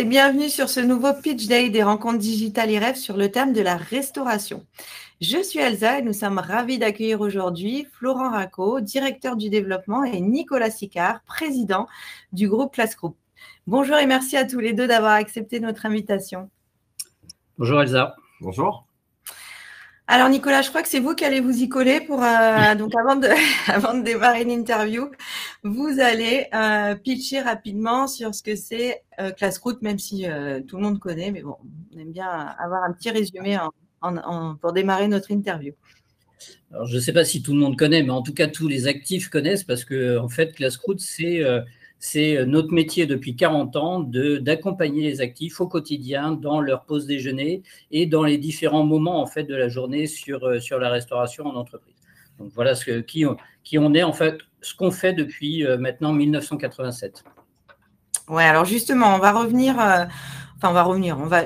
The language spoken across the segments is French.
bienvenue sur ce nouveau Pitch Day des rencontres digitales IREF sur le thème de la restauration. Je suis Elsa et nous sommes ravis d'accueillir aujourd'hui Florent Racco, directeur du développement, et Nicolas Sicard, président du groupe Class Group. Bonjour et merci à tous les deux d'avoir accepté notre invitation. Bonjour Elsa. Bonjour. Alors Nicolas, je crois que c'est vous qui allez vous y coller pour donc avant de démarrer l'interview, vous allez pitcher rapidement sur ce que c'est Class Group, même si tout le monde connaît, mais bon, on aime bien avoir un petit résumé pour démarrer notre interview. Alors je ne sais pas si tout le monde connaît, mais en tout cas tous les actifs connaissent parce que en fait Class Group c'est notre métier depuis 40 ans d'accompagner les actifs au quotidien dans leur pause déjeuner et dans les différents moments en fait de la journée sur la restauration en entreprise. Donc voilà qui on est en fait, ce qu'on fait depuis maintenant 1987. Ouais, alors justement, on va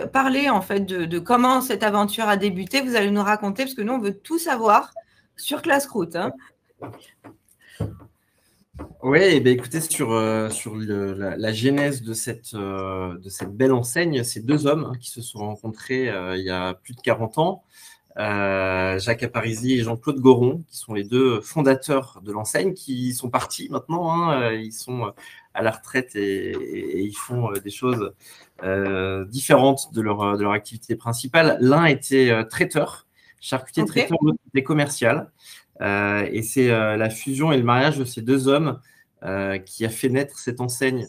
parler en fait de comment cette aventure a débuté. Vous allez nous raconter parce que nous on veut tout savoir sur Class Group, hein. Oui, écoutez, sur la genèse de cette belle enseigne, c'est deux hommes qui se sont rencontrés il y a plus de 40 ans, Jacques Aparizi et Jean-Claude Goron, qui sont les deux fondateurs de l'enseigne, qui sont partis maintenant, ils sont à la retraite et ils font des choses différentes de leur activité principale. L'un était traiteur, charcutier traiteur, l'autre était commercial. Et c'est la fusion et le mariage de ces deux hommes qui a fait naître cette enseigne.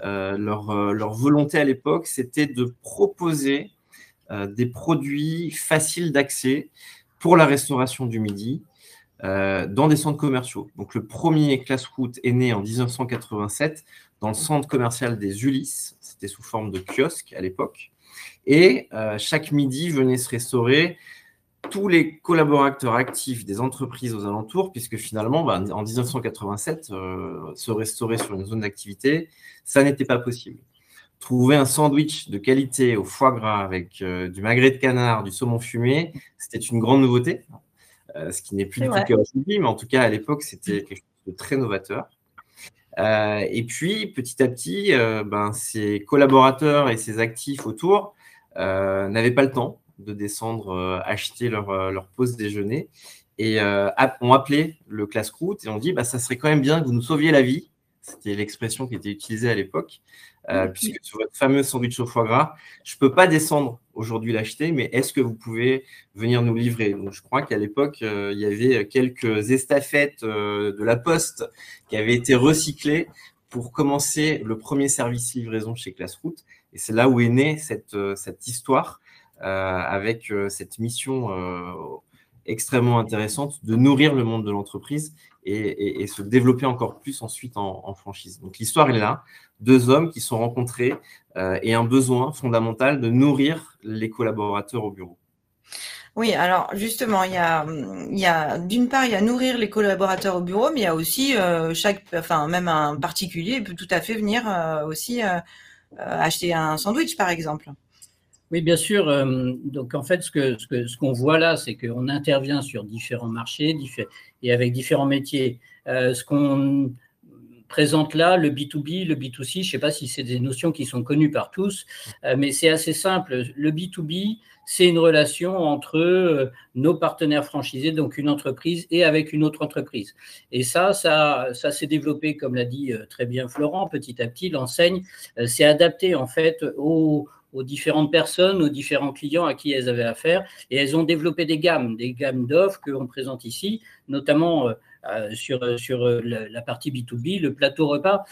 Leur volonté à l'époque, c'était de proposer des produits faciles d'accès pour la restauration du midi dans des centres commerciaux. Donc, le premier Class Group est né en 1987 dans le centre commercial des Ulysses. C'était sous forme de kiosque à l'époque. Et chaque midi, venaient se restaurer tous les collaborateurs actifs des entreprises aux alentours, puisque finalement, en 1987, se restaurer sur une zone d'activité, ça n'était pas possible. Trouver un sandwich de qualité au foie gras avec du magret de canard, du saumon fumé, c'était une grande nouveauté, ce qui n'est plus du tout le cas aujourd'hui, mais en tout cas, à l'époque, c'était quelque chose de très novateur. Et puis, petit à petit, ces collaborateurs et ces actifs autour n'avaient pas le temps de descendre acheter leur pause déjeuner et ont appelé le Class Group et ont dit ça serait quand même bien que vous nous sauviez la vie. C'était l'expression qui était utilisée à l'époque, puisque sur votre fameux sandwich au foie gras, je ne peux pas descendre aujourd'hui l'acheter, mais est-ce que vous pouvez venir nous livrer? Donc, je crois qu'à l'époque, il y avait quelques estafettes de la Poste qui avaient été recyclées pour commencer le premier service livraison chez Class Group. Et c'est là où est née cette histoire, avec cette mission extrêmement intéressante de nourrir le monde de l'entreprise et se développer encore plus ensuite en franchise. Donc l'histoire est là, deux hommes qui se sont rencontrés et un besoin fondamental de nourrir les collaborateurs au bureau. Oui, alors justement, il y a d'une part, il y a nourrir les collaborateurs au bureau, mais il y a aussi même un particulier peut tout à fait venir aussi acheter un sandwich, par exemple. Oui, bien sûr. Donc, en fait, ce qu'on voit là, c'est qu'on intervient sur différents marchés et avec différents métiers. Ce qu'on présente là, le B2B, le B2C, je ne sais pas si c'est des notions qui sont connues par tous, mais c'est assez simple. Le B2B, c'est une relation entre nos partenaires franchisés, donc une entreprise, et avec une autre entreprise. Et ça s'est développé, comme l'a dit très bien Florent, petit à petit, l'enseigne s'est adaptée en fait aux différentes personnes, aux différents clients à qui elles avaient affaire, et elles ont développé des gammes d'offres qu'on présente ici, notamment sur la partie B2B, le plateau repas.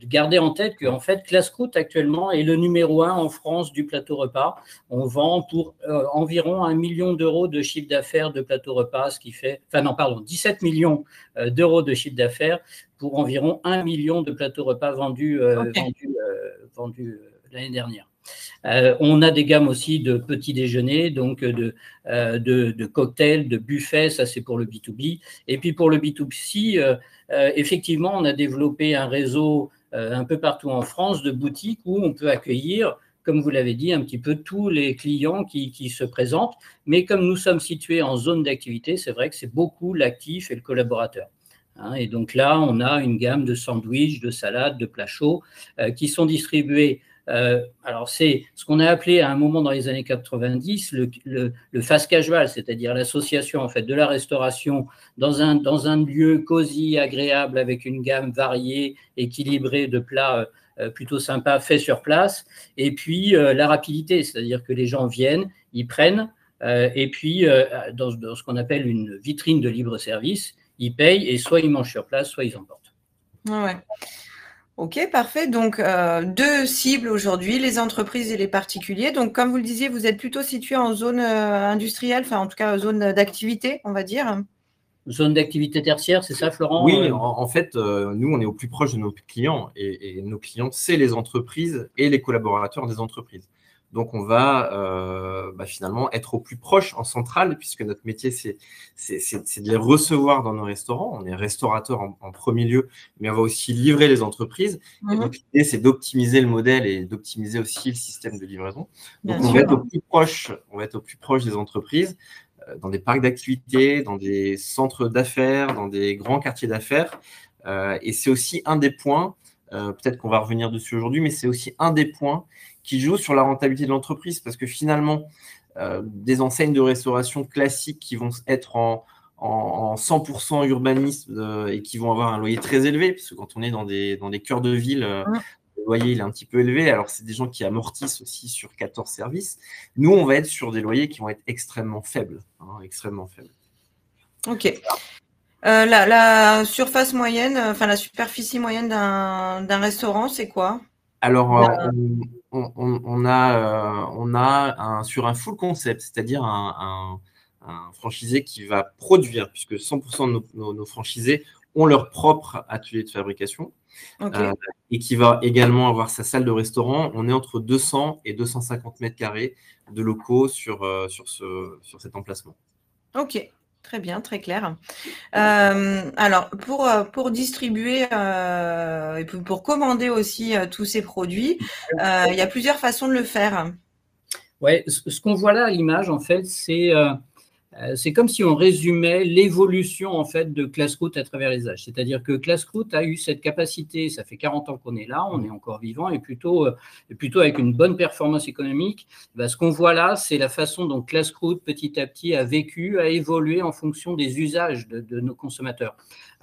Gardez en tête qu'en fait, Class Group actuellement est le numéro 1 en France du plateau repas. On vend pour environ 1 million d'euros de chiffre d'affaires de plateau repas, 17 millions d'euros de chiffre d'affaires pour environ 1 million de plateaux repas vendus l'année dernière. On a des gammes aussi de petits déjeuners, donc de cocktails, de buffets, ça c'est pour le B2B. Et puis pour le B2C, effectivement, on a développé un réseau un peu partout en France de boutiques où on peut accueillir, comme vous l'avez dit, un petit peu tous les clients qui se présentent. Mais comme nous sommes situés en zone d'activité, c'est vrai que c'est beaucoup l'actif et le collaborateur. Et donc là, on a une gamme de sandwichs, de salades, de plats chauds qui sont distribués Alors, c'est ce qu'on a appelé à un moment dans les années 90 le fast casual, c'est-à-dire l'association en fait de la restauration dans un lieu cosy, agréable, avec une gamme variée, équilibrée de plats plutôt sympas faits sur place, et puis la rapidité, c'est-à-dire que les gens viennent, ils prennent, et puis dans ce qu'on appelle une vitrine de libre-service, ils payent et soit ils mangent sur place, soit ils emportent. Ouais. Ok, parfait. Donc, deux cibles aujourd'hui, les entreprises et les particuliers. Donc, comme vous le disiez, vous êtes plutôt situé en zone industrielle, enfin, en tout cas, en zone d'activité, on va dire. Zone d'activité tertiaire, c'est ça, Florent? Oui, en fait, nous, on est au plus proche de nos clients et nos clients, c'est les entreprises et les collaborateurs des entreprises. Donc, on va finalement être au plus proche en centrale, puisque notre métier, c'est de les recevoir dans nos restaurants. On est restaurateur en premier lieu, mais on va aussi livrer les entreprises. Et donc, l'idée, c'est d'optimiser le modèle et d'optimiser aussi le système de livraison. Donc, on va être au plus proche des entreprises, dans des parcs d'activités, dans des centres d'affaires, dans des grands quartiers d'affaires. Et c'est aussi un des points, peut-être qu'on va revenir dessus aujourd'hui, mais c'est aussi un des points qui joue sur la rentabilité de l'entreprise, parce que finalement, des enseignes de restauration classiques qui vont être en 100% urbanisme et qui vont avoir un loyer très élevé, parce que quand on est dans des cœurs de ville, le loyer il est un petit peu élevé, alors c'est des gens qui amortissent aussi sur 14 services. Nous, on va être sur des loyers qui vont être extrêmement faibles, extrêmement faibles. Ok. La surface moyenne, enfin la superficie moyenne d'un restaurant, c'est quoi? Alors, on a sur un full concept, c'est-à-dire un franchisé qui va produire, puisque 100% de nos franchisés ont leur propre atelier de fabrication, et qui va également avoir sa salle de restaurant. On est entre 200 et 250 mètres carrés de locaux sur cet emplacement. Ok. Très bien, très clair. Alors, pour distribuer et pour commander aussi tous ces produits, il y a plusieurs façons de le faire. Oui, ce qu'on voit là à l'image, en fait, c'est comme si on résumait l'évolution en fait de Classroute à travers les âges. C'est-à-dire que Classroute a eu cette capacité, ça fait 40 ans qu'on est là, on est encore vivant et plutôt avec une bonne performance économique. Ce qu'on voit là, c'est la façon dont Classroute petit à petit a vécu, a évolué en fonction des usages de nos consommateurs.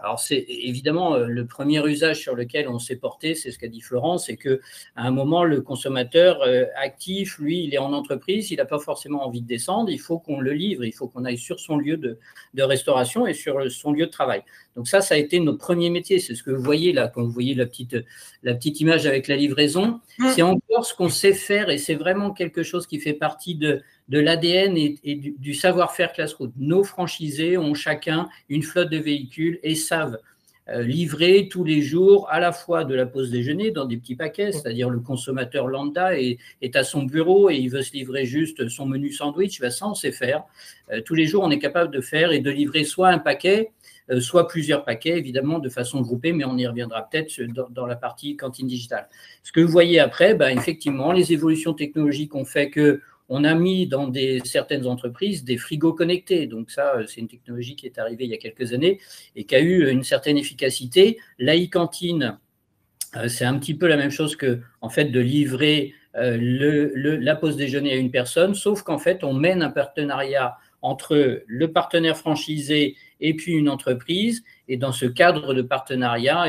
Alors, c'est évidemment le premier usage sur lequel on s'est porté, c'est ce qu'a dit Florence, c'est qu'à un moment, le consommateur actif, lui, il est en entreprise, il n'a pas forcément envie de descendre, il faut qu'on le livre, il faut qu'on aille sur son lieu de restauration et sur son lieu de travail. Donc ça a été notre premier métier. C'est ce que vous voyez là, quand vous voyez la petite image avec la livraison. C'est encore ce qu'on sait faire et c'est vraiment quelque chose qui fait partie de l'ADN et du savoir-faire Classroute. Nos franchisés ont chacun une flotte de véhicules et savent livrer tous les jours à la fois de la pause déjeuner dans des petits paquets, c'est-à-dire le consommateur lambda est à son bureau et il veut se livrer juste son menu sandwich, ça on sait faire. Tous les jours on est capable de faire et de livrer soit un paquet, soit plusieurs paquets, évidemment de façon groupée, mais on y reviendra peut-être dans la partie cantine digitale. Ce que vous voyez après, effectivement, les évolutions technologiques ont fait que on a mis dans certaines entreprises des frigos connectés. Donc ça, c'est une technologie qui est arrivée il y a quelques années et qui a eu une certaine efficacité. l'e-cantine, c'est un petit peu la même chose que en fait, de livrer la pause déjeuner à une personne, sauf qu'en fait, on mène un partenariat entre le partenaire franchisé et puis une entreprise. Et dans ce cadre de partenariat,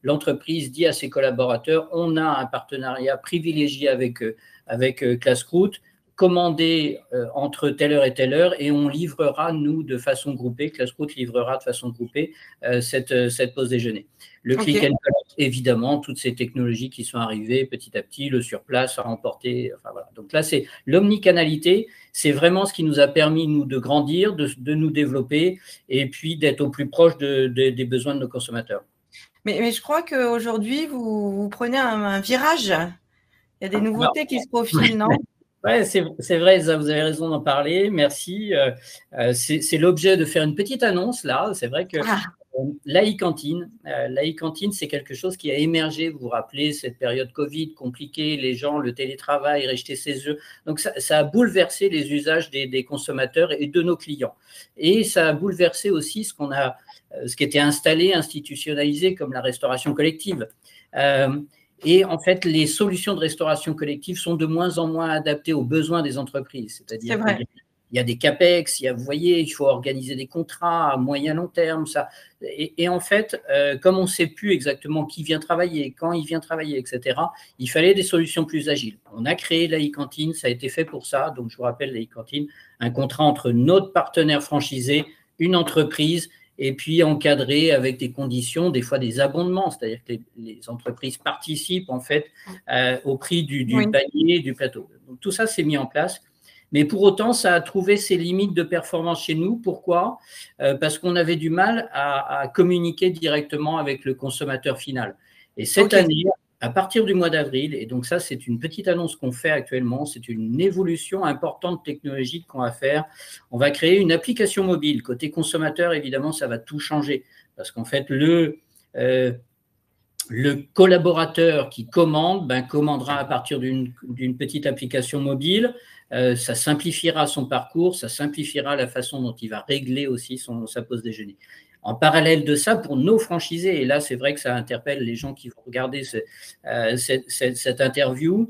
l'entreprise dit à ses collaborateurs, on a un partenariat privilégié avec Classroute, commandé entre telle heure et telle heure, et on livrera, nous, de façon groupée, Classroute livrera de façon groupée cette pause déjeuner. Le click and collect, évidemment, toutes ces technologies qui sont arrivées petit à petit, le surplace, à emporter, enfin voilà. Donc là, c'est l'omnicanalité, c'est vraiment ce qui nous a permis, nous, de grandir, de nous développer, et puis d'être au plus proche des besoins de nos consommateurs. Mais je crois qu'aujourd'hui, vous prenez un virage. Il y a des nouveautés qui se profilent, non? Oui, c'est vrai, Elsa, vous avez raison d'en parler, merci. C'est l'objet de faire une petite annonce, là. C'est vrai que l'e-cantine, c'est quelque chose qui a émergé, vous vous rappelez, cette période Covid compliquée, les gens, le télétravail, rejeter ses œufs. Donc, ça a bouleversé les usages des consommateurs et de nos clients. Et ça a bouleversé aussi ce qui était installé, institutionnalisé comme la restauration collective. Et en fait, les solutions de restauration collective sont de moins en moins adaptées aux besoins des entreprises. C'est-à-dire qu'il y a des CAPEX, vous voyez, il faut organiser des contrats à moyen long terme. Ça. Et en fait, comme on ne sait plus exactement qui vient travailler, quand il vient travailler, etc., il fallait des solutions plus agiles. On a créé la e-cantine, ça a été fait pour ça. Donc, je vous rappelle, la e-cantine, un contrat entre notre partenaire franchisé, une entreprise, et puis encadré avec des conditions, des fois des abondements, c'est-à-dire que les entreprises participent en fait au prix du panier, du plateau. Donc, tout ça s'est mis en place. Mais pour autant, ça a trouvé ses limites de performance chez nous. Pourquoi ? Parce qu'on avait du mal à communiquer directement avec le consommateur final. Et cette année, à partir du mois d'avril, et donc ça, c'est une petite annonce qu'on fait actuellement, c'est une évolution importante technologique qu'on va faire. On va créer une application mobile. Côté consommateur, évidemment, ça va tout changer. Parce qu'en fait, le collaborateur qui commande, commandera à partir d'une petite application mobile. Ça simplifiera son parcours, ça simplifiera la façon dont il va régler aussi sa pause déjeuner. En parallèle de ça, pour nos franchisés, et là c'est vrai que ça interpelle les gens qui vont regarder cette interview,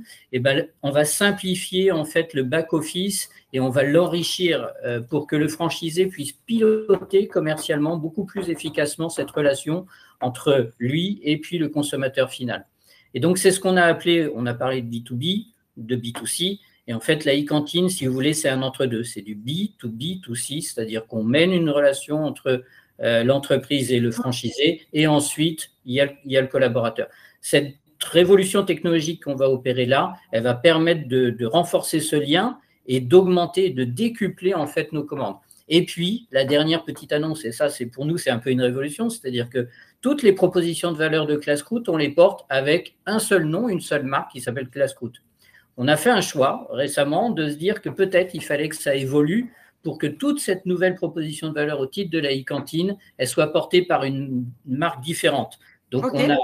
on va simplifier en fait le back-office et on va l'enrichir pour que le franchisé puisse piloter commercialement beaucoup plus efficacement cette relation entre lui et puis le consommateur final. Et donc c'est ce qu'on a appelé, on a parlé de B2B, de B2C, et en fait la e-cantine, si vous voulez, c'est un entre-deux, c'est du B2B2C, c'est-à-dire qu'on mène une relation entre l'entreprise et le franchisé, et ensuite, il y a le collaborateur. Cette révolution technologique qu'on va opérer là, elle va permettre de renforcer ce lien et d'augmenter, de décupler en fait nos commandes. Et puis, la dernière petite annonce, et ça, pour nous, c'est un peu une révolution, c'est-à-dire que toutes les propositions de valeur de Classcroute, on les porte avec un seul nom, une seule marque qui s'appelle Classcroute. On a fait un choix récemment de se dire que peut-être il fallait que ça évolue pour que toute cette nouvelle proposition de valeur au titre de la e-cantine, elle soit portée par une marque différente. Donc, on a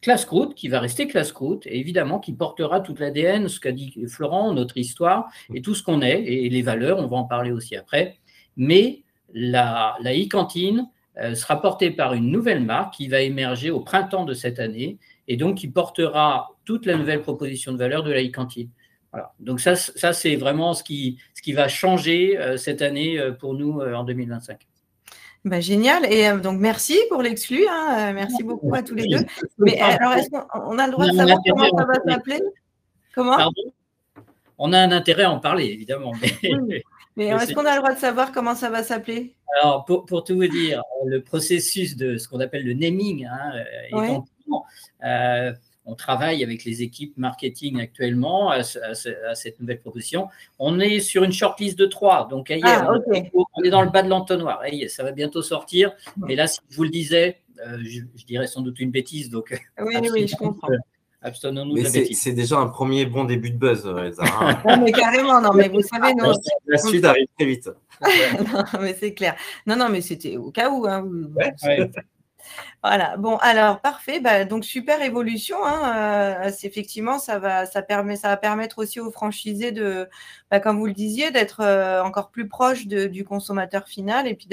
Classcroute qui va rester Classcroute, et évidemment qui portera toute l'ADN, ce qu'a dit Florent, notre histoire, et tout ce qu'on est, et les valeurs, on va en parler aussi après. Mais la e-cantine sera portée par une nouvelle marque qui va émerger au printemps de cette année, et donc qui portera toute la nouvelle proposition de valeur de la e-cantine. Voilà. Donc ça c'est vraiment ce qui va changer cette année pour nous en 2025. Génial. Et donc, merci pour l'exclu. Merci beaucoup à tous les deux. Mais alors, est-ce qu'on a le droit de savoir comment ça va s'appeler ? Comment ? Pardon ? On a un intérêt à en parler, évidemment. Mais est-ce qu'on a le droit de savoir comment ça va s'appeler ? Alors, pour tout vous dire, le processus de ce qu'on appelle le naming est en cours. On travaille avec les équipes marketing actuellement à cette nouvelle proposition. On est sur une shortlist de 3. Donc, on est dans le bas de l'entonnoir. Ça va bientôt sortir. Mais là, si je vous le disais, je dirais sans doute une bêtise. Donc, oui, je comprends. Abstenons-nous de la bêtise. C'est déjà un premier bon début de buzz, Elsa. Non, mais carrément. Non, mais vous savez, nous… La suite arrive très vite. Non, mais c'est clair. Non, mais c'était au cas où. Ouais. Voilà. Bon, alors parfait. Donc super évolution. Effectivement, ça va permettre aussi aux franchisés de, comme vous le disiez, d'être encore plus proche du consommateur final, et puis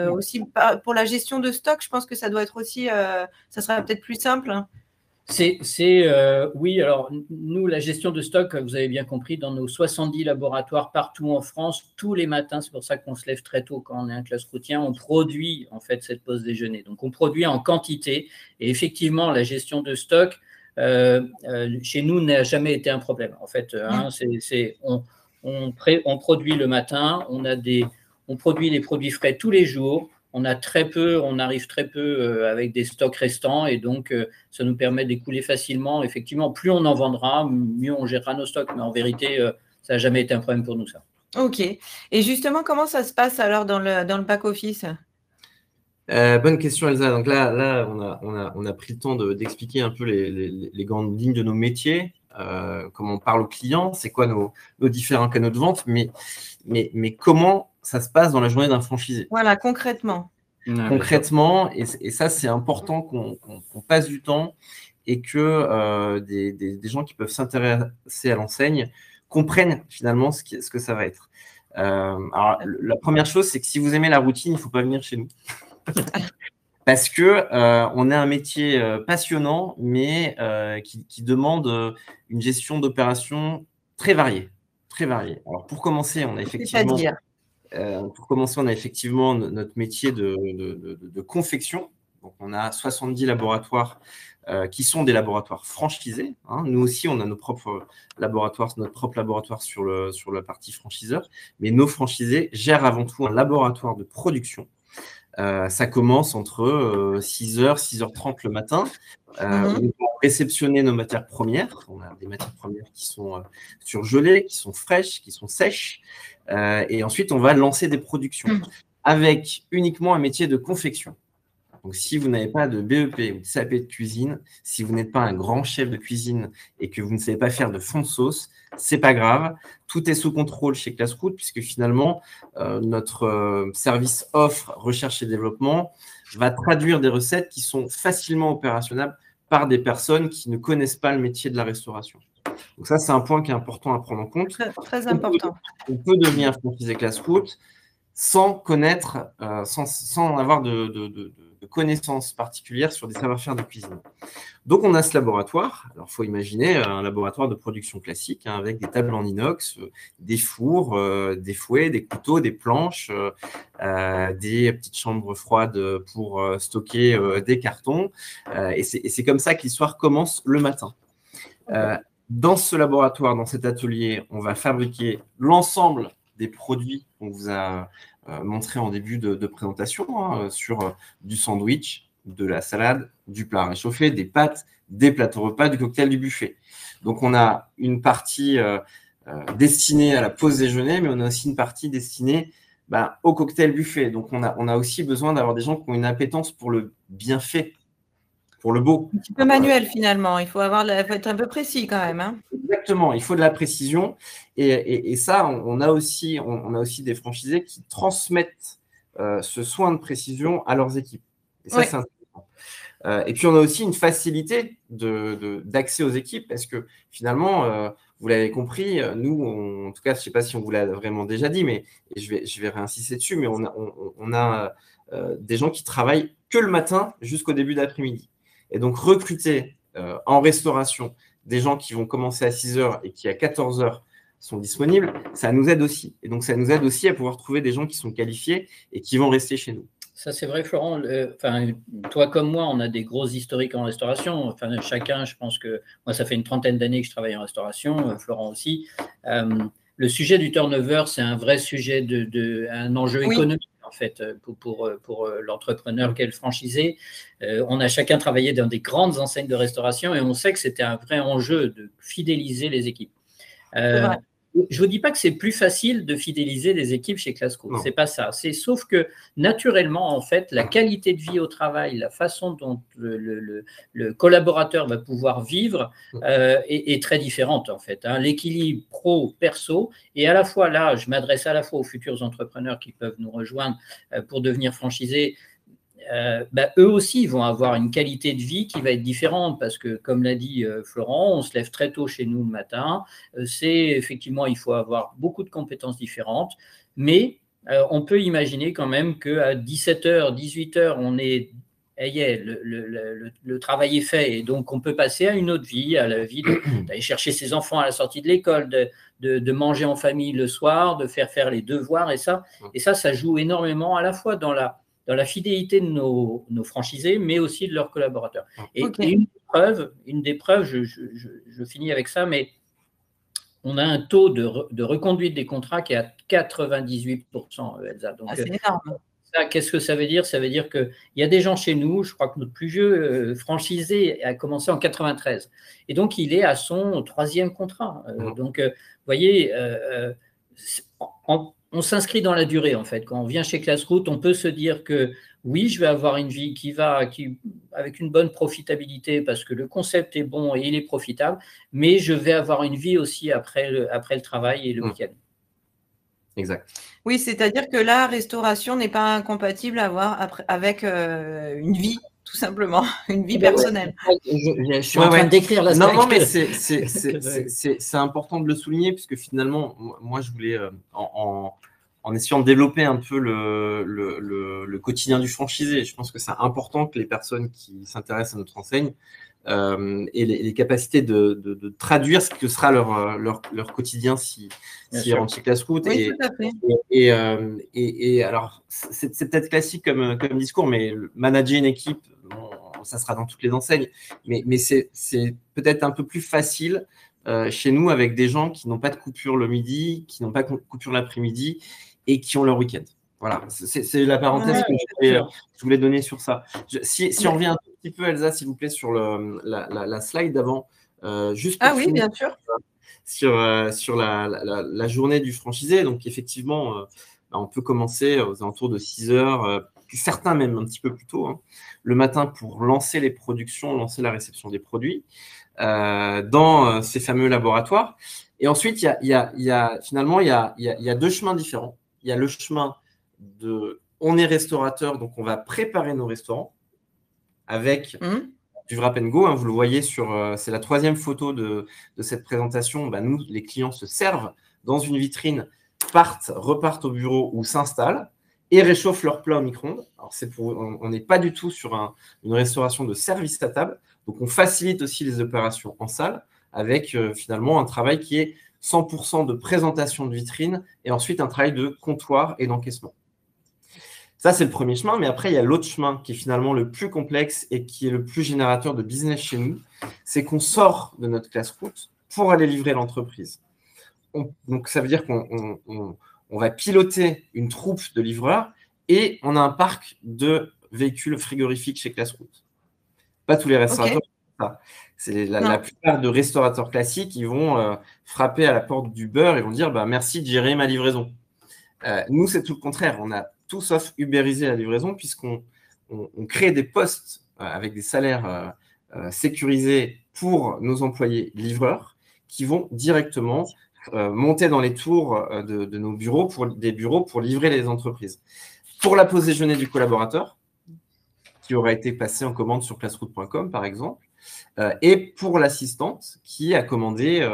aussi pour la gestion de stock. Je pense que ça doit être aussi, ça sera peut-être plus simple. Oui, alors nous, la gestion de stock, vous avez bien compris, dans nos 70 laboratoires partout en France, tous les matins, c'est pour ça qu'on se lève très tôt quand on est un Classcroutien, on produit en fait cette pause déjeuner. Donc on produit en quantité, et effectivement, la gestion de stock, chez nous, n'a jamais été un problème. En fait, on produit le matin, on produit les produits frais tous les jours. On arrive très peu avec des stocks restants, et donc ça nous permet d'écouler facilement. Effectivement, plus on en vendra, mieux on gérera nos stocks. Mais en vérité, ça n'a jamais été un problème pour nous, ça. Ok. Et justement, comment ça se passe alors dans le back-office ? Bonne question, Elsa. Donc là, on a pris le temps d'expliquer un peu les grandes lignes de nos métiers, comment on parle aux clients, c'est quoi nos différents canaux de vente, mais comment ça se passe dans la journée d'un franchisé. Voilà, concrètement. Concrètement, et ça, c'est important qu'on passe du temps et que des gens qui peuvent s'intéresser à l'enseigne comprennent finalement ce que ça va être. Alors, la première chose, c'est que si vous aimez la routine, il ne faut pas venir chez nous. Parce que on est un métier passionnant, mais qui demande une gestion d'opérations très variée, très variée. Alors pour commencer, on a effectivement C'est-à-dire? notre métier de confection. Donc on a 70 laboratoires qui sont des laboratoires franchisés. Hein. Nous aussi, on a nos propres laboratoires, notre propre laboratoire sur la partie franchiseur, mais nos franchisés gèrent avant tout un laboratoire de production. Ça commence entre 6h, 6h30 le matin, où on va réceptionner nos matières premières. On a des matières premières qui sont surgelées, qui sont fraîches, qui sont sèches. Et ensuite, on va lancer des productions avec uniquement un métier de confection. Donc, si vous n'avez pas de BEP ou de CAP de cuisine, si vous n'êtes pas un grand chef de cuisine et que vous ne savez pas faire de fond de sauce, c'est pas grave. Tout est sous contrôle chez Classroot, puisque finalement, notre service offre, recherche et développement va traduire des recettes qui sont facilement opérationnelles par des personnes qui ne connaissent pas le métier de la restauration. Donc ça, c'est un point qui est important à prendre en compte. Très, très important. On peut devenir franchisé Classroot sans connaître, sans avoir de connaissances particulières sur des savoir-faire de cuisine. Donc, on a ce laboratoire. Alors, il faut imaginer un laboratoire de production classique hein, avec des tables en inox, des fours, des fouets, des couteaux, des planches, des petites chambres froides pour stocker des cartons. Et c'est comme ça que l'histoire commence le matin. Dans ce laboratoire, dans cet atelier, on va fabriquer l'ensemble des produits qu'on vous a montré en début de présentation hein, sur du sandwich, de la salade, du plat réchauffé, des pâtes, des plateaux repas, du cocktail, du buffet. Donc, on a une partie destinée à la pause déjeuner, mais on a aussi une partie destinée au cocktail buffet. Donc, on a aussi besoin d'avoir des gens qui ont une appétence pour le bien fait, pour le beau. Un petit peu manuel finalement, il faut être un peu précis quand même. Hein. Exactement, il faut de la précision. Et ça, on a aussi des franchisés qui transmettent ce soin de précision à leurs équipes. Et ça, c'est intéressant. Et puis, on a aussi une facilité d'accès aux équipes parce que finalement, vous l'avez compris, nous, en tout cas, je ne sais pas si on vous l'a vraiment déjà dit, mais je vais réinsister dessus, mais on a des gens qui travaillent que le matin jusqu'au début d'après-midi. Et donc, recruter en restauration des gens qui vont commencer à 6h et qui, à 14h, sont disponibles, ça nous aide aussi. Et donc, ça nous aide aussi à pouvoir trouver des gens qui sont qualifiés et qui vont rester chez nous. Ça, c'est vrai, Florent. Toi comme moi, on a des gros historiques en restauration. Enfin, chacun, je pense que moi, ça fait une 30aine d'années que je travaille en restauration, Florent aussi. Le sujet du turnover, c'est un vrai sujet, un enjeu économique. En fait, pour l'entrepreneur qu'est le franchisé. On a chacun travaillé dans des grandes enseignes de restauration et on sait que c'était un vrai enjeu de fidéliser les équipes. Je ne vous dis pas que c'est plus facile de fidéliser les équipes chez Classroot, c'est pas ça. Sauf que naturellement, en fait, la qualité de vie au travail, la façon dont le collaborateur va pouvoir vivre est très différente en fait. Hein. L'équilibre pro-perso et à la fois là, je m'adresse à la fois aux futurs entrepreneurs qui peuvent nous rejoindre pour devenir franchisés. Eux aussi vont avoir une qualité de vie qui va être différente parce que, comme l'a dit Florent, on se lève très tôt chez nous le matin. Effectivement, il faut avoir beaucoup de compétences différentes, mais on peut imaginer quand même qu'à 17h, 18h, on est le travail est fait et donc on peut passer à une autre vie, à la vie d'aller chercher ses enfants à la sortie de l'école, de manger en famille le soir, de faire les devoirs et ça joue énormément à la fois dans la fidélité de nos franchisés, mais aussi de leurs collaborateurs. Et une des preuves, je finis avec ça, mais on a un taux de reconduite des contrats qui est à 98%, Elsa. Donc, c'est énorme. Ça, qu'est-ce que ça veut dire? Ça veut dire qu'il y a des gens chez nous, je crois que notre plus vieux franchisé a commencé en 93. Et donc, il est à son 3e contrat. Donc, vous voyez, on s'inscrit dans la durée, en fait. Quand on vient chez Classroot, on peut se dire que oui, je vais avoir une vie avec une bonne profitabilité parce que le concept est bon et il est profitable, mais je vais avoir une vie aussi après le travail et le week-end. Exact. Oui, c'est-à-dire que la restauration n'est pas incompatible avec une vie, tout simplement, une vie personnelle. Je suis en train de décrire la Non, mais c'est important de le souligner puisque finalement, moi, je voulais en essayant de développer un peu le quotidien du franchisé. Je pense que c'est important que les personnes qui s'intéressent à notre enseigne et les capacités de traduire ce que sera leur quotidien si rentrent chez Classroot. Oui, tout à fait. Et alors, c'est peut-être classique comme discours, mais manager une équipe, bon, ça sera dans toutes les enseignes, mais c'est peut-être un peu plus facile chez nous avec des gens qui n'ont pas de coupure le midi, qui n'ont pas de coupure l'après-midi et qui ont leur week-end. Voilà, c'est la parenthèse que je voulais donner sur ça. Si on revient un petit peu, Elsa, s'il vous plaît, sur la slide d'avant, juste pour oui, bien sûr. sur la journée du franchisé. Donc, effectivement, on peut commencer aux alentours de 6 heures, certains même un petit peu plus tôt, hein, le matin pour lancer les productions, lancer la réception des produits dans ces fameux laboratoires. Et ensuite, finalement, il y a deux chemins différents. Il y a le chemin on est restaurateur, donc on va préparer nos restaurants avec du wrap and go. Hein, vous le voyez c'est la 3e photo de cette présentation. Nous, les clients se servent dans une vitrine, repartent au bureau ou s'installent et réchauffent leur plat au micro-ondes. Alors, on n'est pas du tout sur une restauration de service à table. Donc, on facilite aussi les opérations en salle avec finalement un travail qui est 100% de présentation de vitrine et ensuite un travail de comptoir et d'encaissement. Ça, c'est le premier chemin, mais après, il y a l'autre chemin qui est finalement le plus complexe et qui est le plus générateur de business chez nous. C'est qu'on sort de notre Classroot pour aller livrer l'entreprise. Donc, ça veut dire qu'on va piloter une troupe de livreurs et on a un parc de véhicules frigorifiques chez Classroot. Pas tous les restaurateurs font ça. C'est la plupart de restaurateurs classiques qui vont frapper à la porte du beurre et vont dire merci de gérer ma livraison. Nous, c'est tout le contraire. On a tout sauf ubérisé la livraison puisqu'on crée des postes avec des salaires sécurisés pour nos employés livreurs qui vont directement monter dans les tours de nos bureaux pour livrer les entreprises. Pour la pause déjeuner du collaborateur, qui aura été passé en commande sur classroot.com par exemple, et pour l'assistante qui a commandé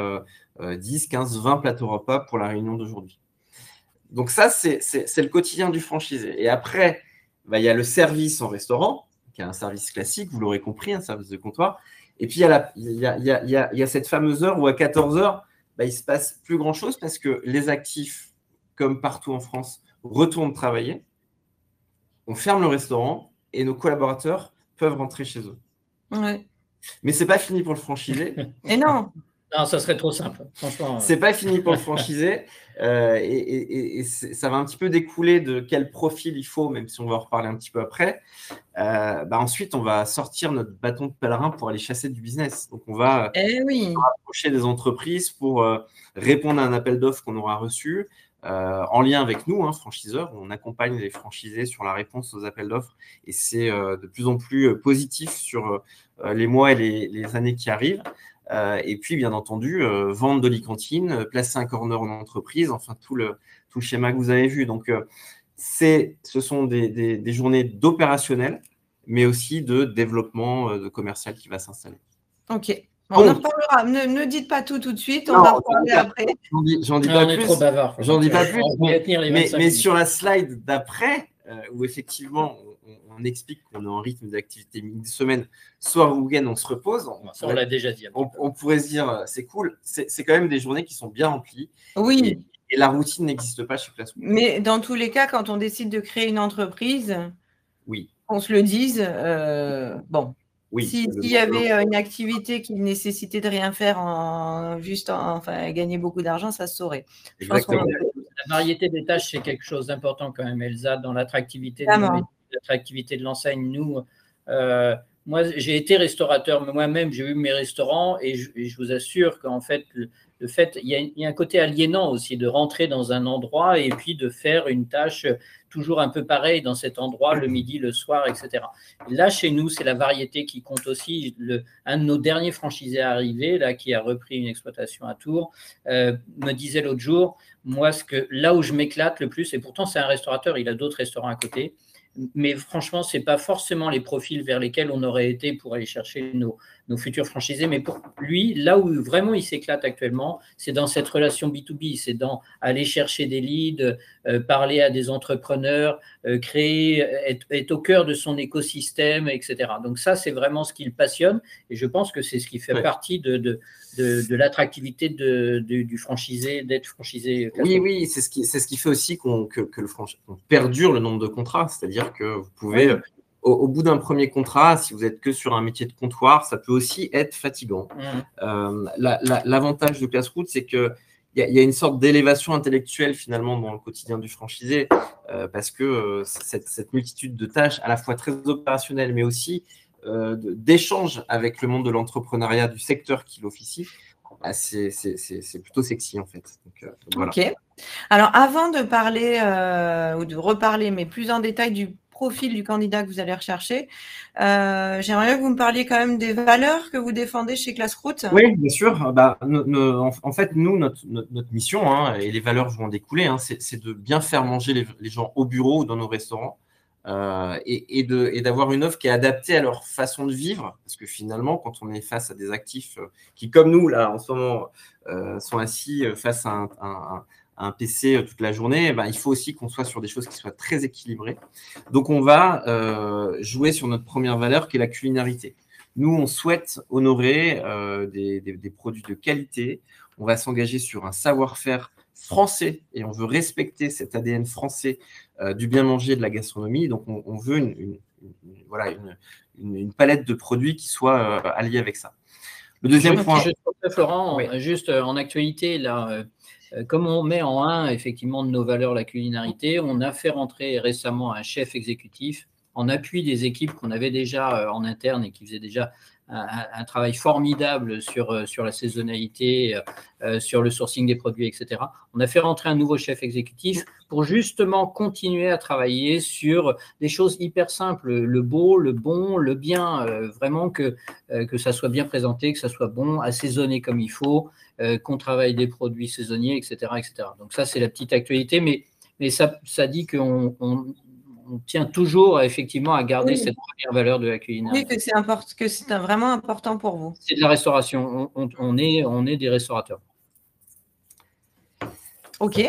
10, 15, 20 plateaux repas pour la réunion d'aujourd'hui. Donc ça, c'est le quotidien du franchisé. Et après, il y a le service en restaurant, qui est un service classique, vous l'aurez compris, un service de comptoir. Et puis, il y a cette fameuse heure où à 14 heures, il ne se passe plus grand-chose parce que les actifs, comme partout en France, retournent travailler. On ferme le restaurant et nos collaborateurs peuvent rentrer chez eux. Ouais. Mais ce n'est pas fini pour le franchisé. Et non. Non, ça serait trop simple, franchement. C'est pas fini pour le franchisé et ça va un petit peu découler de quel profil il faut, même si on va en reparler un petit peu après. Ensuite, on va sortir notre bâton de pèlerin pour aller chasser du business. Donc, on va rapprocher des entreprises pour répondre à un appel d'offres qu'on aura reçu en lien avec nous, franchiseurs. On accompagne les franchisés sur la réponse aux appels d'offres et c'est de plus en plus positif sur les mois et les années qui arrivent. Et puis, bien entendu, vente de l'e-cantine, placer un corner en entreprise, enfin, tout le schéma que vous avez vu. Donc, ce sont des journées d'opérationnel, mais aussi de développement de commercial qui va s'installer. Ok. On en reparlera. Ne dites pas tout de suite, on va en reparler après. J'en dis pas plus. On est trop bavard. J'en dis pas plus. Mais sur la slide d'après, où effectivement, on explique qu'on est en rythme d'activité midi-semaine, soir ou week-end, on se repose. On l'a déjà dit. On pourrait se dire, c'est cool. C'est quand même des journées qui sont bien remplies. Oui. Et la routine n'existe pas chez Classroot. Mais dans tous les cas, quand on décide de créer une entreprise, qu'on se le dise, bon. Oui, s'il y avait une activité qui nécessitait de rien faire, gagner beaucoup d'argent, ça se saurait. Exactement. La variété des tâches, c'est quelque chose d'important quand même, Elsa, dans l'attractivité de l'enseigne. Nous, moi, j'ai été restaurateur, mais moi-même, j'ai eu mes restaurants et je vous assure qu'en fait, il y a un côté aliénant aussi de rentrer dans un endroit et puis de faire une tâche toujours un peu pareil dans cet endroit, le midi, le soir, etc. Et là, chez nous, c'est la variété qui compte aussi. Un de nos derniers franchisés arrivés, là, qui a repris une exploitation à Tours, me disait l'autre jour, moi, là où je m'éclate le plus, et pourtant c'est un restaurateur, il a d'autres restaurants à côté, mais franchement, ce n'est pas forcément les profils vers lesquels on aurait été pour aller chercher nos futurs franchisés. Mais pour lui, là où vraiment il s'éclate actuellement, c'est dans cette relation B2B, c'est dans aller chercher des leads, parler à des entrepreneurs, créer, être au cœur de son écosystème, etc. Donc ça, c'est vraiment ce qui le passionne. Et je pense que c'est ce qui fait partie de l'attractivité du franchisé, d'être franchisé. Oui, c'est ce qui fait aussi qu'on perdure le nombre de contrats. C'est-à-dire que vous pouvez, au bout d'un premier contrat, si vous êtes que sur un métier de comptoir, ça peut aussi être fatigant. L'avantage de Classroute, c'est qu'il y a une sorte d'élévation intellectuelle finalement dans le quotidien du franchisé, parce que cette multitude de tâches, à la fois très opérationnelles, mais aussi d'échanges avec le monde de l'entrepreneuriat, du secteur qui l'officie, c'est plutôt sexy en fait. Donc, voilà. Ok. Alors, avant de parler ou de reparler, mais plus en détail du profil du candidat que vous allez rechercher, j'aimerais que vous me parliez quand même des valeurs que vous défendez chez Classroute. Oui, bien sûr. En fait, nous, notre mission, et les valeurs vont en découler, c'est de bien faire manger les gens au bureau ou dans nos restaurants, et d'avoir une offre qui est adaptée à leur façon de vivre. Parce que finalement, quand on est face à des actifs qui, comme nous, là, en ce moment, sont assis face à un PC toute la journée, il faut aussi qu'on soit sur des choses qui soient très équilibrées. Donc, on va jouer sur notre première valeur qui est la culinarité. Nous, on souhaite honorer des produits de qualité. On va s'engager sur un savoir-faire français et on veut respecter cet ADN français du bien manger de la gastronomie. Donc, on veut une palette de produits qui soit alliée avec ça. Le deuxième point… Florent, juste en actualité, là, comme on met en un effectivement de nos valeurs la culinarité, on a fait rentrer récemment un chef exécutif en appui des équipes qu'on avait déjà en interne et qui faisaient déjà un travail formidable sur la saisonnalité, sur le sourcing des produits, etc. On a fait rentrer un nouveau chef exécutif pour justement continuer à travailler sur des choses hyper simples, le beau, le bon, le bien, vraiment que ça soit bien présenté, que ça soit bon, assaisonné comme il faut, qu'on travaille des produits saisonniers, etc. etc. Donc ça, c'est la petite actualité, mais ça dit qu'on tient toujours effectivement à garder cette première valeur de la culinarité. Oui, que c'est vraiment important pour vous. C'est de la restauration. On est des restaurateurs. Ok.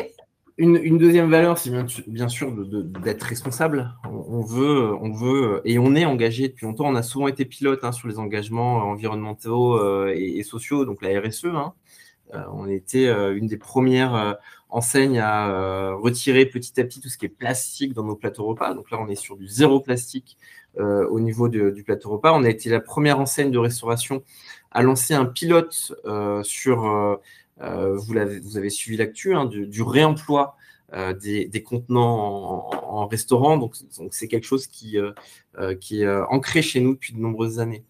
Une deuxième valeur, c'est bien sûr d'être responsable. On veut et on est engagé depuis longtemps. On a souvent été pilote sur les engagements environnementaux et sociaux, donc la RSE. On était une des premières enseignes à retirer petit à petit tout ce qui est plastique dans nos plateaux repas. Donc là, on est sur du zéro plastique au niveau du plateau repas. On a été la première enseigne de restauration à lancer un pilote sur, vous avez suivi l'actu, du réemploi des contenants en restaurant. Donc c'est quelque chose qui est ancré chez nous depuis de nombreuses années.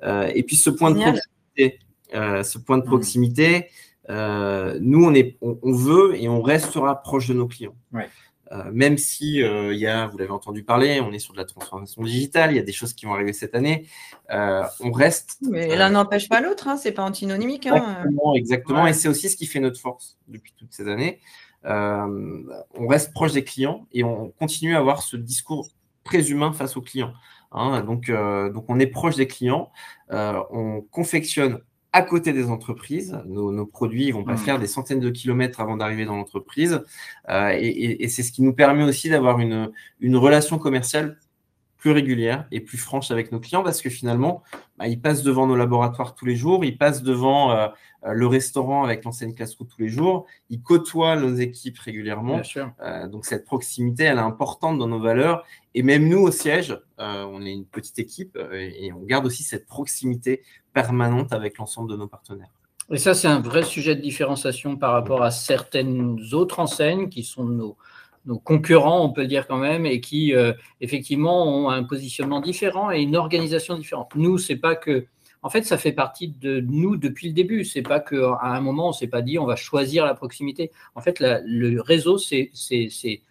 Et puis ce point de proximité, nous, on veut et on restera proche de nos clients. Ouais. Même si vous l'avez entendu parler, on est sur de la transformation digitale, il y a des choses qui vont arriver cette année. On reste. Mais l'un n'empêche pas l'autre, c'est pas antinomique. Exactement. Ouais. Et c'est aussi ce qui fait notre force depuis toutes ces années. On reste proche des clients et on continue à avoir ce discours très humain face aux clients. Donc, on est proche des clients. On confectionne à côté des entreprises. Nos produits ne vont pas faire des centaines de kilomètres avant d'arriver dans l'entreprise. Et c'est ce qui nous permet aussi d'avoir une relation commerciale plus régulière et plus franche avec nos clients parce que finalement, ils passent devant nos laboratoires tous les jours, ils passent devant le restaurant avec l'enseigne Classroute tous les jours, ils côtoient nos équipes régulièrement. Bien sûr. Donc, cette proximité, elle est importante dans nos valeurs. Et même nous, au siège, on est une petite équipe et on garde aussi cette proximité permanente avec l'ensemble de nos partenaires. Et ça, c'est un vrai sujet de différenciation par rapport à certaines autres enseignes qui sont nos concurrents, on peut le dire quand même, et qui, effectivement, ont un positionnement différent et une organisation différente. Nous, c'est pas que… En fait, ça fait partie de nous depuis le début. C'est pas qu'à un moment, on ne s'est pas dit on va choisir la proximité. En fait, le réseau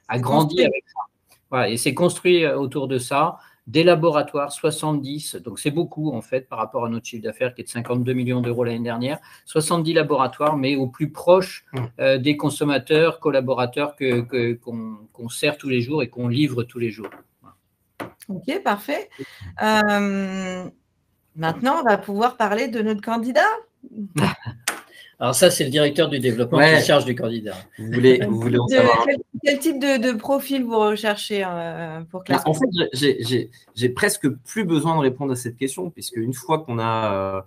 a grandi avec ça. Voilà, et c'est construit autour de ça. Des laboratoires, 70, donc c'est beaucoup en fait par rapport à notre chiffre d'affaires qui est de 52 millions d'euros l'année dernière. 70 laboratoires, mais au plus proche des consommateurs, collaborateurs qu'on sert tous les jours et qu'on livre tous les jours. Ok, parfait. Maintenant, on va pouvoir parler de notre candidat. Alors ça, c'est le directeur du développement qui se charge du candidat. Vous voulez en savoir quel type de profil vous recherchez pour Class Group? En fait, j'ai presque plus besoin de répondre à cette question, puisque une fois qu'on a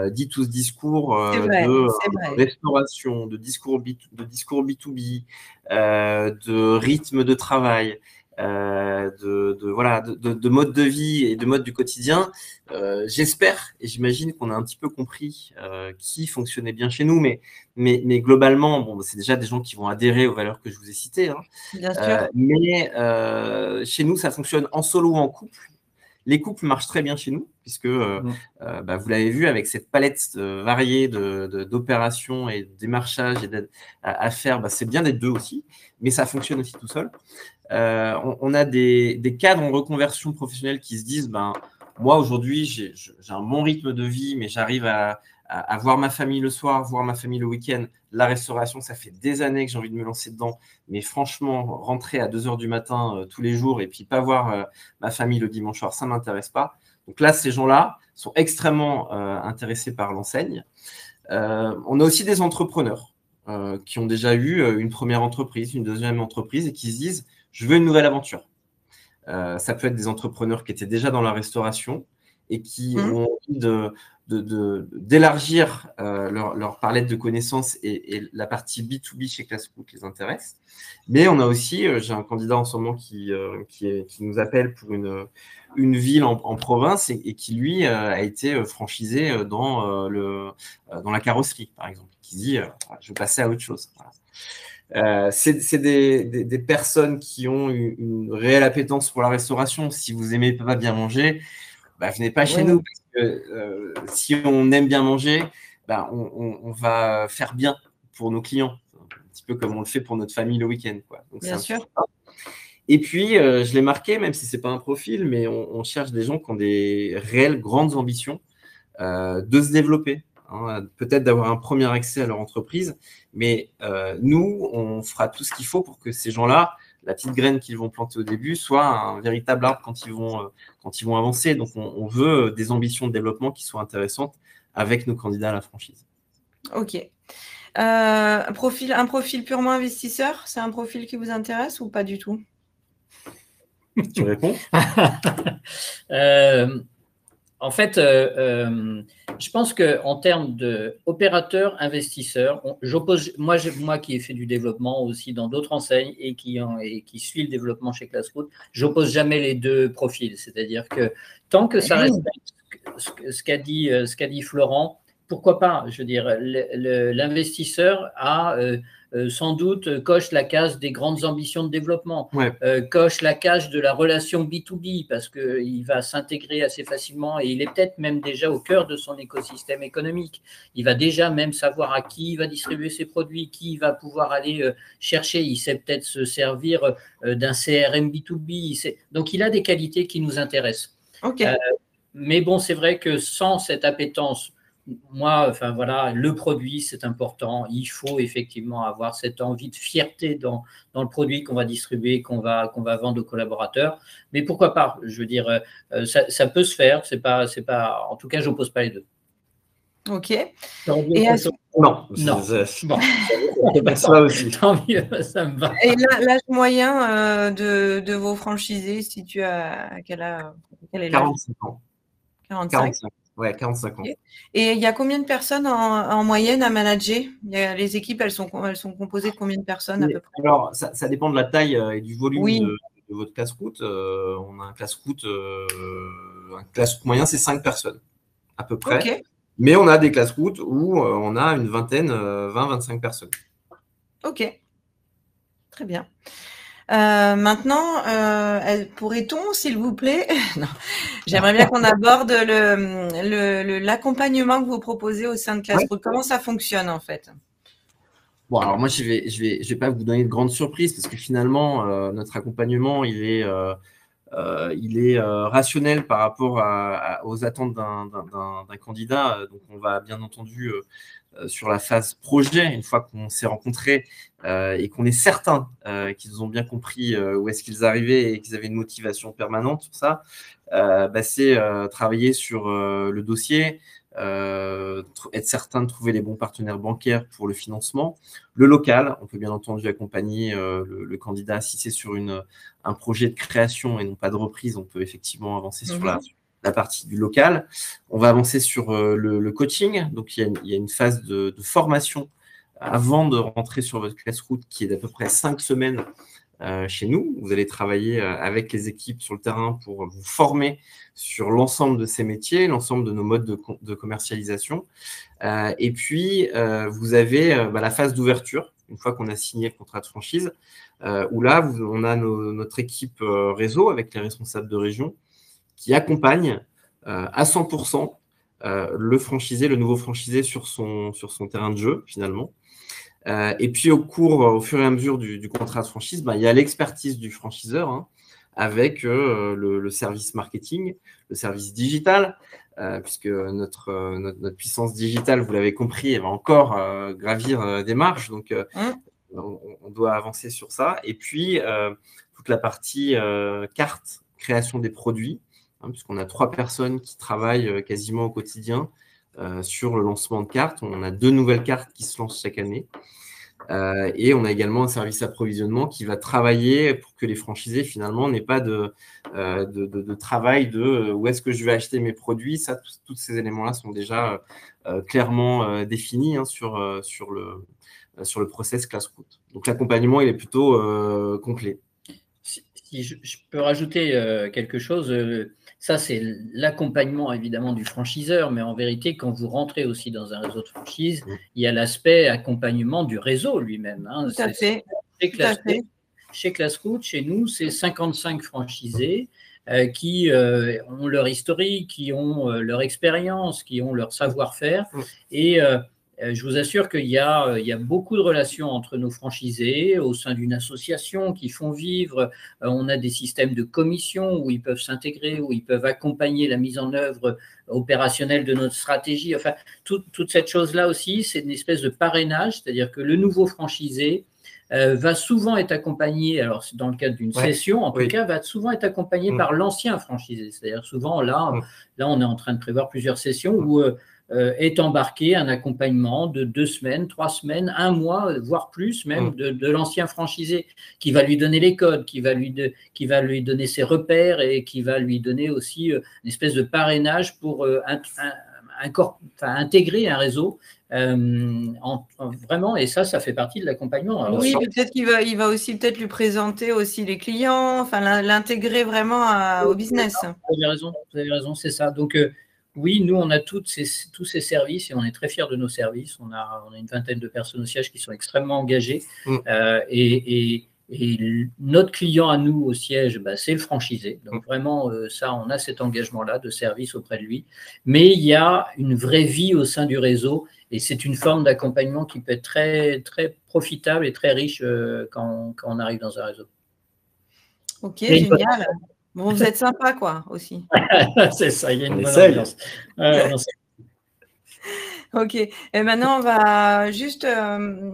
dit tout ce discours de restauration, de discours B2B, de rythme de travail, de mode de vie et de mode du quotidien, j'espère et j'imagine qu'on a un petit peu compris qui fonctionnait bien chez nous, mais globalement, bon, c'est déjà des gens qui vont adhérer aux valeurs que je vous ai citées, hein. Bien sûr. Mais chez nous, ça fonctionne en solo ou en couple. Les couples marchent très bien chez nous, puisque vous l'avez vu, avec cette palette variée d'opérations et de démarchages et à faire, c'est bien d'être deux aussi, mais ça fonctionne aussi tout seul. On a des cadres en reconversion professionnelle qui se disent, moi aujourd'hui, j'ai un bon rythme de vie, mais j'arrive à voir ma famille le soir, voir ma famille le week-end. La restauration, ça fait des années que j'ai envie de me lancer dedans, mais franchement, rentrer à 2h du matin tous les jours et puis pas voir ma famille le dimanche soir, ça ne m'intéresse pas. Donc là, ces gens-là sont extrêmement intéressés par l'enseigne. On a aussi des entrepreneurs qui ont déjà eu une première entreprise, une deuxième entreprise et qui se disent, je veux une nouvelle aventure. Ça peut être des entrepreneurs qui étaient déjà dans la restauration et qui ont envie d'élargir leur palette de connaissances et la partie B2B chez Class Group les intéresse. Mais on a aussi, j'ai un candidat en ce moment qui nous appelle pour une ville en province et qui, lui, a été franchisé dans la carrosserie, par exemple, qui dit je vais passer à autre chose. Voilà. C'est des personnes qui ont une réelle appétence pour la restauration. Si vous aimez pas bien manger, venez pas chez nous. Parce que, si on aime bien manger, on va faire bien pour nos clients. Un petit peu comme on le fait pour notre famille le week-end, quoi. Donc, bien sûr. Et puis, je l'ai marqué, même si ce n'est pas un profil, mais on cherche des gens qui ont des réelles grandes ambitions de se développer. Peut-être d'avoir un premier accès à leur entreprise, mais nous, on fera tout ce qu'il faut pour que ces gens-là, la petite graine qu'ils vont planter au début, soit un véritable arbre quand ils vont avancer. Donc, on veut des ambitions de développement qui soient intéressantes avec nos candidats à la franchise. Ok. Un profil purement investisseur, c'est un profil qui vous intéresse ou pas du tout? Tu réponds? En fait, je pense qu'en termes d'opérateurs, investisseurs, moi qui ai fait du développement aussi dans d'autres enseignes et qui suit le développement chez Class Group, j'oppose jamais les deux profils. C'est-à-dire que tant que ça respecte ce qu'a dit Florent, pourquoi pas? Je veux dire, l'investisseur a sans doute coche la case des grandes ambitions de développement, coche la case de la relation B2B parce qu'il va s'intégrer assez facilement et il est peut-être même déjà au cœur de son écosystème économique. Il va déjà même savoir à qui il va distribuer ses produits, qui il va pouvoir aller chercher. Il sait peut-être se servir d'un CRM B2B. Donc, il a des qualités qui nous intéressent. Okay. Mais bon, c'est vrai que sans cette appétence, moi, le produit, c'est important. Il faut effectivement avoir cette envie de fierté dans le produit qu'on va distribuer, qu'on va vendre aux collaborateurs. Mais pourquoi pas? Je veux dire, ça peut se faire. C'est pas. En tout cas, je n'oppose pas les deux. Ok. Et non. Bon. Ça aussi. Tant mieux, ça me va. Et l'âge moyen de vos franchisés, si tu as quel est l'âge? 45 ans. 45. Ouais, 45 ans. Et il y a combien de personnes en moyenne à manager? Les équipes, elles sont composées de combien de personnes à peu près? Alors, ça dépend de la taille et du volume de votre Class Group. On a un Class Group moyen, c'est 5 personnes à peu près. Okay. Mais on a des Class Group où on a une vingtaine, 20-25 personnes. Ok, très bien. Maintenant, pourrait-on, s'il vous plaît, non, j'aimerais bien qu'on aborde l'accompagnement que vous proposez au sein de Class Group. Comment ça fonctionne en fait? Bon, alors moi, je vais pas vous donner de grandes surprises parce que finalement, notre accompagnement, il est rationnel par rapport aux attentes d'un candidat. Donc, on va bien entendu sur la phase projet, une fois qu'on s'est rencontrés et qu'on est certain qu'ils ont bien compris où est-ce qu'ils arrivaient et qu'ils avaient une motivation permanente sur ça, c'est travailler sur le dossier, être certain de trouver les bons partenaires bancaires pour le financement. Le local, on peut bien entendu accompagner le candidat si c'est sur un projet de création et non pas de reprise, on peut effectivement avancer sur la partie du local. On va avancer sur le coaching. Donc, il y a une phase de formation avant de rentrer sur votre classe-route qui est d'à peu près 5 semaines chez nous. Vous allez travailler avec les équipes sur le terrain pour vous former sur l'ensemble de ces métiers, l'ensemble de nos modes de commercialisation. Et puis, vous avez la phase d'ouverture, une fois qu'on a signé le contrat de franchise, où là, on a notre équipe réseau avec les responsables de région qui accompagne à 100% le nouveau franchisé sur son terrain de jeu, finalement. Et puis, au fur et à mesure du contrat de franchise, il y a l'expertise du franchiseur avec le service marketing, le service digital, puisque notre puissance digitale, vous l'avez compris, elle va encore gravir des marches. Donc, on doit avancer sur ça. Et puis, toute la partie carte, création des produits, puisqu'on a 3 personnes qui travaillent quasiment au quotidien sur le lancement de cartes. On a 2 nouvelles cartes qui se lancent chaque année. Et on a également un service approvisionnement qui va travailler pour que les franchisés, finalement, n'aient pas de travail de où est-ce que je vais acheter mes produits. Ça, tous ces éléments-là sont déjà clairement définis sur le process ClassRoute. Donc, l'accompagnement, il est plutôt complet. Si je peux rajouter quelque chose, ça c'est l'accompagnement évidemment du franchiseur, mais en vérité, quand vous rentrez aussi dans un réseau de franchise, il y a l'aspect accompagnement du réseau lui-même. Tout à fait. Chez ClassRoute, chez nous, c'est 55 franchisés qui ont leur historique, qui ont leur expérience, qui ont leur savoir-faire. Et je vous assure qu'il y a beaucoup de relations entre nos franchisés au sein d'une association qui font vivre. On a des systèmes de commission où ils peuvent s'intégrer, où ils peuvent accompagner la mise en œuvre opérationnelle de notre stratégie. Enfin, toute cette chose-là aussi, c'est une espèce de parrainage, c'est-à-dire que le nouveau franchisé va souvent être accompagné, alors dans le cadre d'une session, en tout cas, va souvent être accompagné par l'ancien franchisé. C'est-à-dire souvent, là, on est en train de prévoir plusieurs sessions où est embarqué un accompagnement de 2 semaines, 3 semaines, 1 mois, voire plus même de l'ancien franchisé qui va lui donner les codes, qui va lui donner ses repères et qui va lui donner aussi une espèce de parrainage pour intégrer un réseau vraiment, et ça fait partie de l'accompagnement. Alors, oui, peut-être qu'il va aussi peut-être lui présenter aussi les clients, enfin l'intégrer vraiment au business. Vous avez raison, c'est ça. Donc, oui, nous, on a tous ces services et on est très fiers de nos services. On a une vingtaine de personnes au siège qui sont extrêmement engagées. Et notre client à nous au siège, c'est le franchisé. Donc, vraiment, ça, on a cet engagement-là de service auprès de lui. Mais il y a une vraie vie au sein du réseau et c'est une forme d'accompagnement qui peut être très, très profitable et très riche quand on arrive dans un réseau. Ok, génial. Bon, vous êtes sympa, quoi, aussi. C'est ça, il y a une bonne ambiance. Ok. Et maintenant, on va juste vous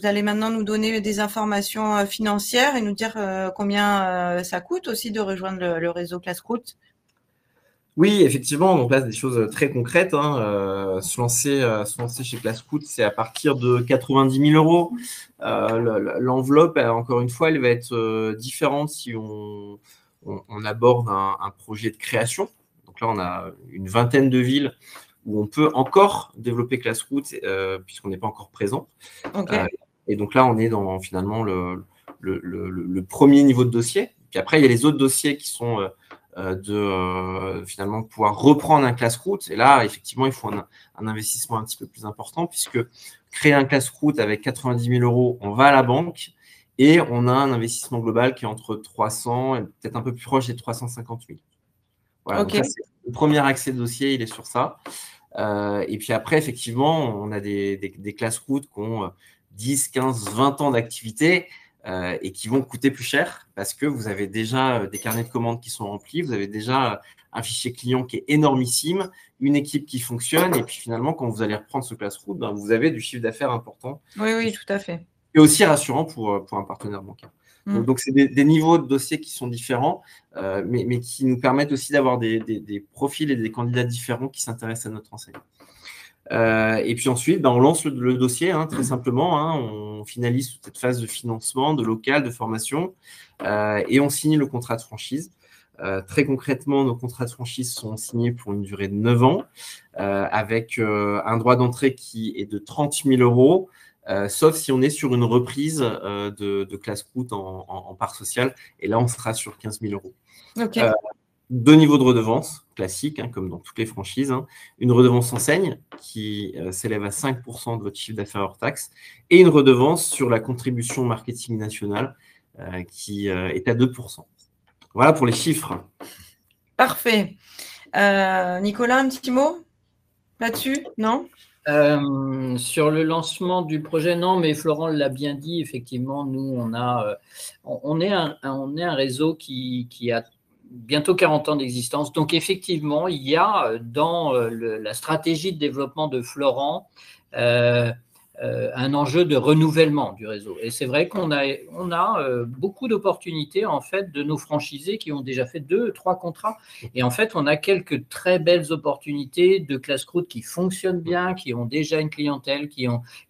allez maintenant nous donner des informations financières et nous dire combien ça coûte aussi de rejoindre le réseau ClassRoute. Oui, effectivement, donc là, c'est des choses très concrètes. Se lancer chez ClassRoute, c'est à partir de 90 000 €. L'enveloppe, encore une fois, elle va être différente si on aborde un projet de création. Donc là, on a une vingtaine de villes où on peut encore développer ClassRoute puisqu'on n'est pas encore présent. Et donc là, on est dans finalement le premier niveau de dossier. Puis après, il y a les autres dossiers qui sont finalement pouvoir reprendre un ClassRoute. Et là, effectivement, il faut un investissement un petit peu plus important puisque créer un ClassRoute avec 90 000 €, on va à la banque et on a un investissement global qui est entre 300 et peut-être un peu plus proche des 350 000. Voilà, donc ça, c'est le premier accès de dossier, il est sur ça. Et puis après, effectivement, on a des classes routes qui ont 10, 15, 20 ans d'activité et qui vont coûter plus cher parce que vous avez déjà des carnets de commandes qui sont remplis, vous avez déjà un fichier client qui est énormissime, une équipe qui fonctionne, et puis finalement, quand vous allez reprendre ce classe route, ben, vous avez du chiffre d'affaires important. Oui, tout à fait. Et aussi rassurant pour un partenaire bancaire. Donc c'est des niveaux de dossiers qui sont différents, mais qui nous permettent aussi d'avoir des profils et des candidats différents qui s'intéressent à notre enseigne. Et puis ensuite, ben, on lance le dossier, hein, très simplement. Hein, on finalise toute cette phase de financement, de local, de formation, et on signe le contrat de franchise. Très concrètement, nos contrats de franchise sont signés pour une durée de 9 ans, avec un droit d'entrée qui est de 30 000 €, sauf si on est sur une reprise de classe route en part sociale. Et là, on sera sur 15 000 €. Okay. 2 niveaux de redevance classiques, hein, comme dans toutes les franchises. Hein. Une redevance enseigne qui s'élève à 5% de votre chiffre d'affaires hors taxe, et une redevance sur la contribution marketing nationale qui est à 2%. Voilà pour les chiffres. Parfait. Nicolas, un petit mot là-dessus? Non? Sur le lancement du projet, non, mais Florent l'a bien dit, effectivement, nous, on est un réseau qui a bientôt 40 ans d'existence. Donc, effectivement, il y a dans la stratégie de développement de Florent un enjeu de renouvellement du réseau. Et c'est vrai qu'on a beaucoup d'opportunités, en fait, de nos franchisés qui ont déjà fait 2, 3 contrats. Et en fait, on a quelques très belles opportunités de classe route qui fonctionnent bien, qui ont déjà une clientèle, qui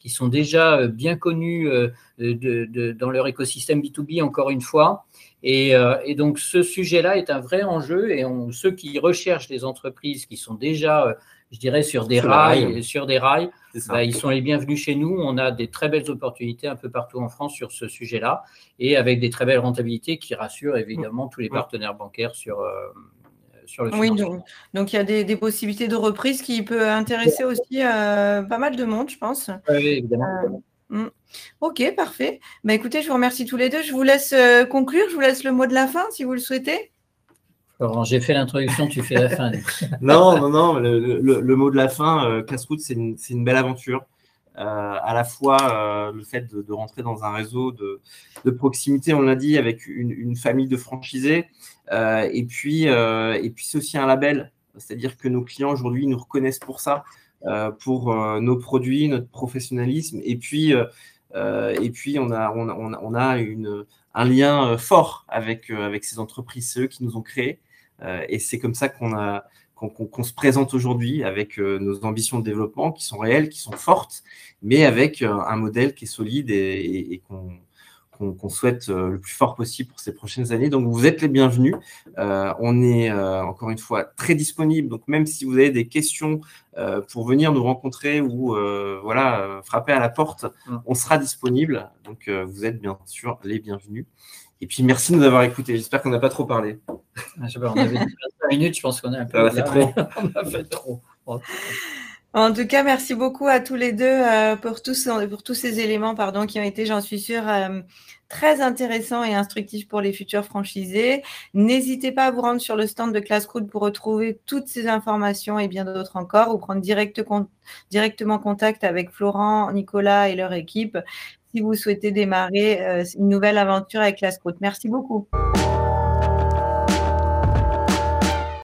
sont déjà bien connus dans leur écosystème B2B, encore une fois. Et donc, ce sujet-là est un vrai enjeu. Et ceux qui recherchent des entreprises qui sont déjà, je dirais, sur des rails, bah, ils sont les bienvenus chez nous. On a des très belles opportunités un peu partout en France sur ce sujet-là, et avec des très belles rentabilités qui rassurent évidemment tous les partenaires bancaires sur le financement. Oui, donc il y a des possibilités de reprise qui peut intéresser aussi pas mal de monde, je pense. Oui, évidemment. Ok, parfait. Bah, écoutez, je vous remercie tous les deux. Je vous laisse conclure. Je vous laisse le mot de la fin si vous le souhaitez. Florent, j'ai fait l'introduction, tu fais la fin. Non. Le mot de la fin, classe route, c'est une belle aventure. À la fois le fait de rentrer dans un réseau de proximité, on l'a dit, avec une famille de franchisés, et puis c'est aussi un label, c'est-à-dire que nos clients aujourd'hui nous reconnaissent pour ça, pour nos produits, notre professionnalisme, et puis on a un lien fort avec ces entreprises, c'est eux qui nous ont créés, et c'est comme ça qu'on se présente aujourd'hui avec nos ambitions de développement qui sont réelles, qui sont fortes, mais avec un modèle qui est solide et qu'on souhaite le plus fort possible pour ces prochaines années. Donc, vous êtes les bienvenus. On est, encore une fois, très disponible. Donc, même si vous avez des questions pour venir nous rencontrer ou frapper à la porte, on sera disponible. Donc, vous êtes bien sûr les bienvenus. Et puis, merci de nous avoir écoutés. J'espère qu'on n'a pas trop parlé. Je sais pas, on avait 5 minutes, je pense qu'on est un peu... On a fait trop. On a fait trop. En tout cas, merci beaucoup à tous les deux pour tous ces éléments qui ont été, j'en suis sûre, très intéressants et instructifs pour les futurs franchisés. N'hésitez pas à vous rendre sur le stand de Class Route pour retrouver toutes ces informations et bien d'autres encore, ou prendre directement contact avec Florent, Nicolas et leur équipe si vous souhaitez démarrer une nouvelle aventure avec Class Route. Merci beaucoup.